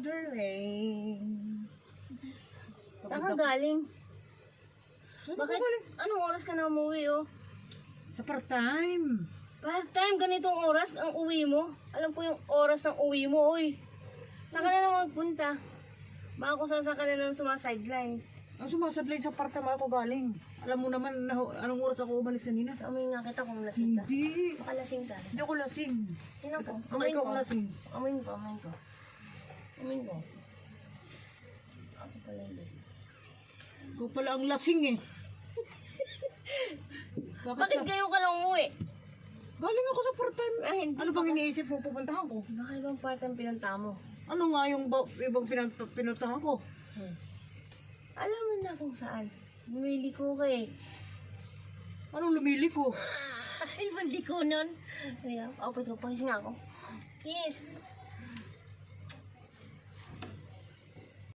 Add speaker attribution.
Speaker 1: darling.
Speaker 2: Saan ka galing?
Speaker 1: Saan
Speaker 2: Bakit?
Speaker 1: ka galing?
Speaker 2: Anong oras ka na umuwi, oh?
Speaker 1: Sa part-time.
Speaker 2: Part-time, ganitong oras ang uwi mo? Alam ko yung oras ng uwi mo, oy. Saan ka na naman punta? Baka kung saan ka na naman sumasideline.
Speaker 1: Ang sumasadlay sa part-time ako galing. Alam mo naman anong oras ako umalis kanina.
Speaker 2: Amoy nga kita kung lasing ka.
Speaker 1: Hindi.
Speaker 2: Baka lasing ka.
Speaker 1: Hindi ako lasing.
Speaker 2: Tingnan ko.
Speaker 1: Baka ikaw ang lasing.
Speaker 2: Amoyin ko, amoyin ko. Amoyin ko. Ako pala hindi.
Speaker 1: Ikaw pala ang lasing eh.
Speaker 2: Bakit kayo ka lang umuwi?
Speaker 1: Galing ako sa part-time.
Speaker 2: Ah, hindi.
Speaker 1: Ano bang iniisip mo pupuntahan ko?
Speaker 2: Baka ibang part-time pinunta mo.
Speaker 1: Ano nga yung ibang pinuntahan ko?
Speaker 2: Alam mo na kung saan. Bumili ko ka eh.
Speaker 1: Anong lumili ko?
Speaker 2: Ay, bandi ko nun. Kaya, ako, pagising ako. Kiss.